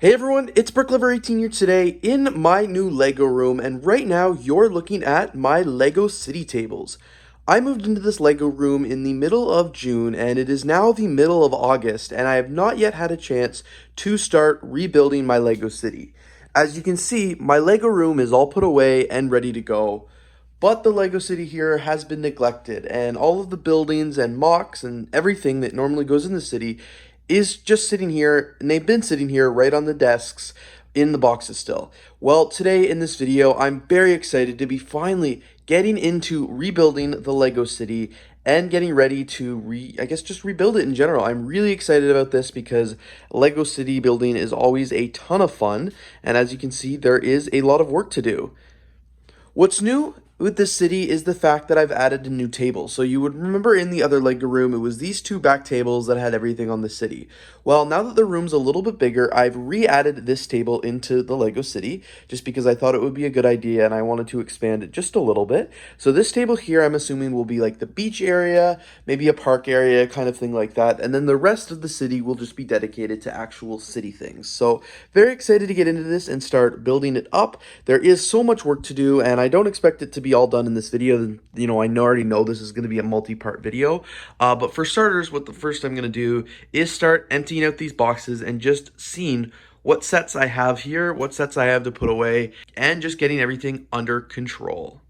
Hey everyone, it's BrickLetter18 here today in my new LEGO room, and right now you're looking at my LEGO city tables. I moved into this LEGO room in the middle of June, and it is now the middle of August, and I have not yet had a chance to start rebuilding my LEGO city. As you can see, my LEGO room is all put away and ready to go. But the LEGO city here has been neglected, and all of the buildings and mocks and everything that normally goes in the city is just sitting here, and they've been sitting here right on the desks in the boxes still. Well, today in this video, I'm very excited to be finally getting into rebuilding the LEGO city and getting ready to just rebuild it in general. I'm really excited about this because LEGO city building is always a ton of fun, and as you can see, there is a lot of work to do. What's new with this city is the fact that I've added a new table. So you would remember in the other LEGO room, it was these two back tables that had everything on the city. Well, now that the room's a little bit bigger, I've re-added this table into the LEGO city just because I thought it would be a good idea and I wanted to expand it just a little bit. So this table here, I'm assuming will be like the beach area, maybe a park area, kind of thing like that. And then the rest of the city will just be dedicated to actual city things. So very excited to get into this and start building it up. There is so much work to do, and I don't expect it to be all done in this video. You know, I already know this is going to be a multi-part video, but for starters, what the first I'm going to do is start emptying out these boxes and just seeing what sets I have here, what sets I have to put away, and just getting everything under control.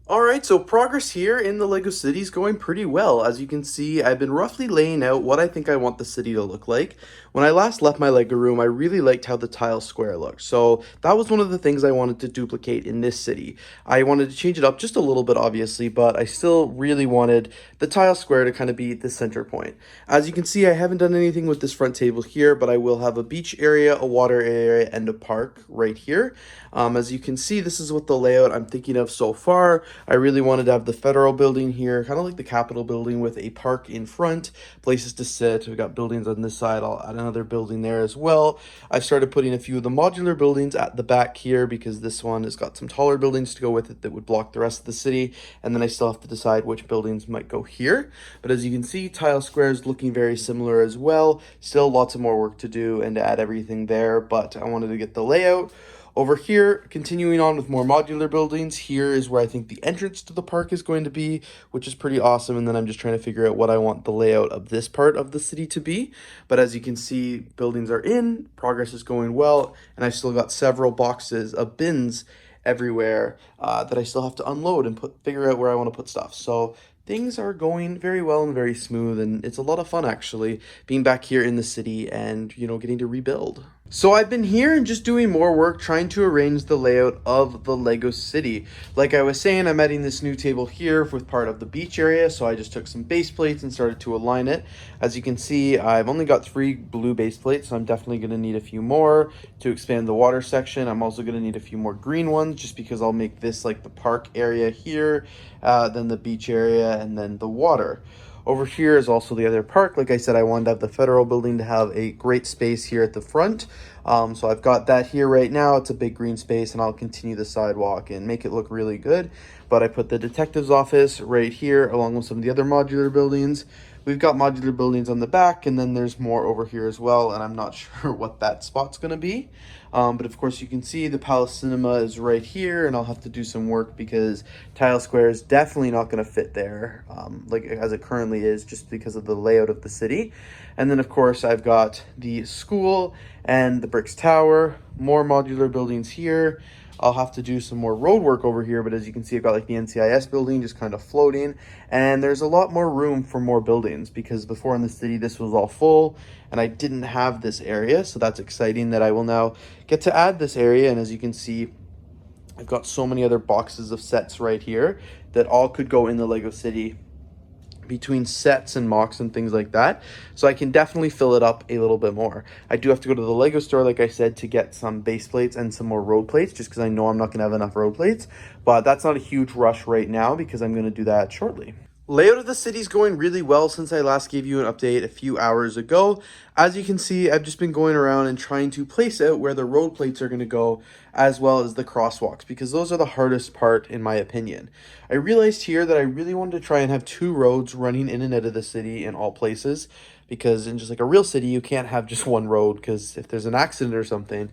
Alright, so progress here in the LEGO city is going pretty well. As you can see, I've been roughly laying out what I think I want the city to look like. When I last left my LEGO room, I really liked how the tile square looked. So that was one of the things I wanted to duplicate in this city. I wanted to change it up just a little bit, obviously, but I still really wanted the tile square to kind of be the center point. As you can see, I haven't done anything with this front table here, but I will have a beach area, a water area, and a park right here. As you can see, this is what the layout I'm thinking of so far. I really wanted to have the federal building here, kind of like the Capitol building with a park in front, places to sit. We've got buildings on this side. I'll add another building there as well. I started putting a few of the modular buildings at the back here because this one has got some taller buildings to go with it that would block the rest of the city. And then I still have to decide which buildings might go here. But as you can see, tile squares looking very similar as well. Still lots of more work to do and to add everything there, but I wanted to get the layout. Over here, continuing on with more modular buildings, here is where I think the entrance to the park is going to be, which is pretty awesome. And then I'm just trying to figure out what I want the layout of this part of the city to be. But as you can see, buildings are in, progress is going well, and I've still got several boxes of bins everywhere that I still have to unload and figure out where I want to put stuff. So things are going very well and very smooth, and it's a lot of fun actually being back here in the city and, you know, getting to rebuild. So I've been here and just doing more work trying to arrange the layout of the LEGO city. Like I was saying, I'm adding this new table here with part of the beach area, so I just took some base plates and started to align it. As you can see, I've only got 3 blue base plates, so I'm definitely going to need a few more to expand the water section. I'm also going to need a few more green ones just because I'll make this like the park area here, then the beach area, and then the water. Over here is also the other park. Like I said, I wanted to have the federal building to have a great space here at the front. So I've got that here right now. It's a big green space, and I'll continue the sidewalk and make it look really good. But I put the detective's office right here along with some of the other modular buildings. We've got modular buildings on the back, and then there's more over here as well, and I'm not sure what that spot's going to be. But of course, you can see the Palace Cinema is right here, and I'll have to do some work because Tile Square is definitely not going to fit there like as it currently is, just because of the layout of the city. And then, of course, I've got the school and the Bricks Tower, more modular buildings here. I'll have to do some more road work over here, but as you can see, I've got like the NCIS building just kind of floating, and there's a lot more room for more buildings because before in the city this was all full and I didn't have this area, so that's exciting that I will now get to add this area. And as you can see, I've got so many other boxes of sets right here that all could go in the LEGO city between sets and mocks and things like that, so I can definitely fill it up a little bit more. I do have to go to the LEGO store, like I said, to get some base plates and some more road plates, just because I know I'm not going to have enough road plates, but that's not a huge rush right now because I'm going to do that shortly. Layout of the city is going really well since I last gave you an update a few hours ago. As you can see, I've just been going around and trying to place out where the road plates are going to go, as well as the crosswalks, because those are the hardest part in my opinion. I realized here that I really wanted to try and have two roads running in and out of the city in all places, because in just like a real city, you can't have just one road, because if there's an accident or something,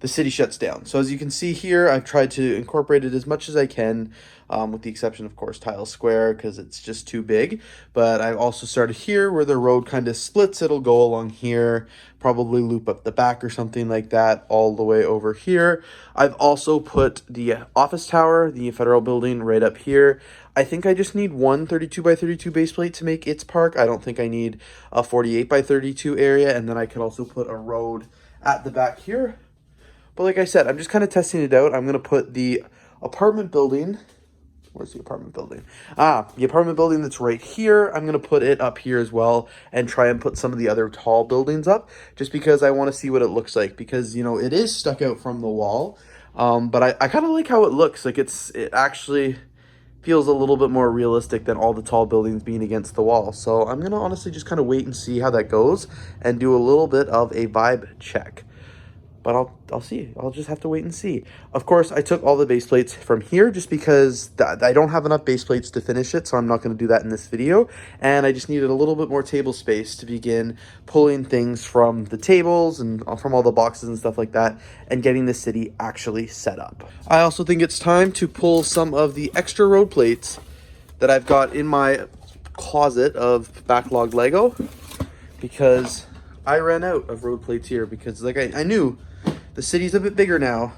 the city shuts down. So as you can see here, I've tried to incorporate it as much as I can, with the exception, of course, Tile Square, because it's just too big. But I've also started here where the road kind of splits. It'll go along here, probably loop up the back or something like that, all the way over here. I've also put the office tower, the federal building, right up here. I think I just need one 32 by 32 base plate to make its park. I don't think I need a 48 by 32 area. And then I can also put a road at the back here. But like I said, I'm just kind of testing it out. I'm going to put the apartment building. Where's the apartment building? The apartment building that's right here. I'm going to put it up here as well and try and put some of the other tall buildings up just because I want to see what it looks like, because, you know, it is stuck out from the wall. But I kind of like how it looks. Like it actually feels a little bit more realistic than all the tall buildings being against the wall. So I'm going to honestly just kind of wait and see how that goes and do a little bit of a vibe check. But I'll see. I'll just have to wait and see. Of course, I took all the base plates from here just because I don't have enough base plates to finish it, so I'm not going to do that in this video. And I just needed a little bit more table space to begin pulling things from the tables and from all the boxes and stuff like that and getting the city actually set up. I also think it's time to pull some of the extra road plates that I've got in my closet of backlogged Lego, because I ran out of road plates here, because like I knew the city's a bit bigger now,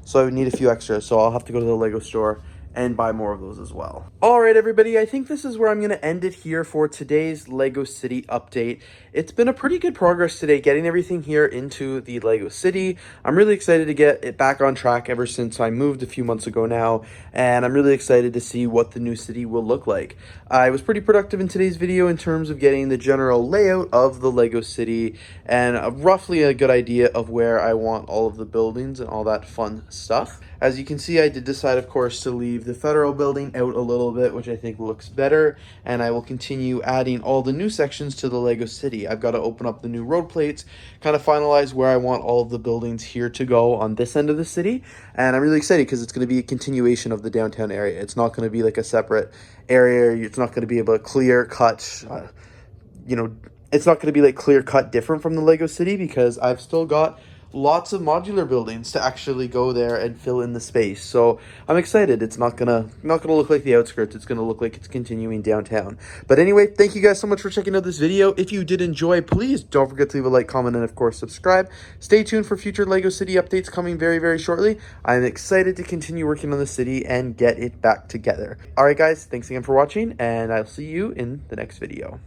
so I would need a few extras. So I'll have to go to the Lego store and buy more of those as well. All right, everybody, I think this is where I'm going to end it here for today's Lego City update. It's been a pretty good progress today getting everything here into the Lego City. I'm really excited to get it back on track ever since I moved a few months ago now, and I'm really excited to see what the new city will look like. I was pretty productive in today's video in terms of getting the general layout of the Lego City and roughly a good idea of where I want all of the buildings and all that fun stuff. As you can see, I did decide, of course, to leave the federal building out a little bit, which I think looks better, and I will continue adding all the new sections to the Lego City. I've got to open up the new road plates, kind of finalize where I want all of the buildings here to go on this end of the city, and I'm really excited because it's going to be a continuation of the downtown area. It's not going to be like a separate area. It's not going to be able to clear cut, it's not going to be like clear cut different from the Lego City, because I've still got lots of modular buildings to actually go there and fill in the space. So I'm excited. It's not gonna look like the outskirts. It's gonna look like it's continuing downtown. But anyway, thank you guys so much for checking out this video. If you did enjoy, please don't forget to leave a like, comment, and of course subscribe. Stay tuned for future Lego City updates coming very, very shortly. I'm excited to continue working on the city and get it back together. All right, guys, thanks again for watching, and I'll see you in the next video.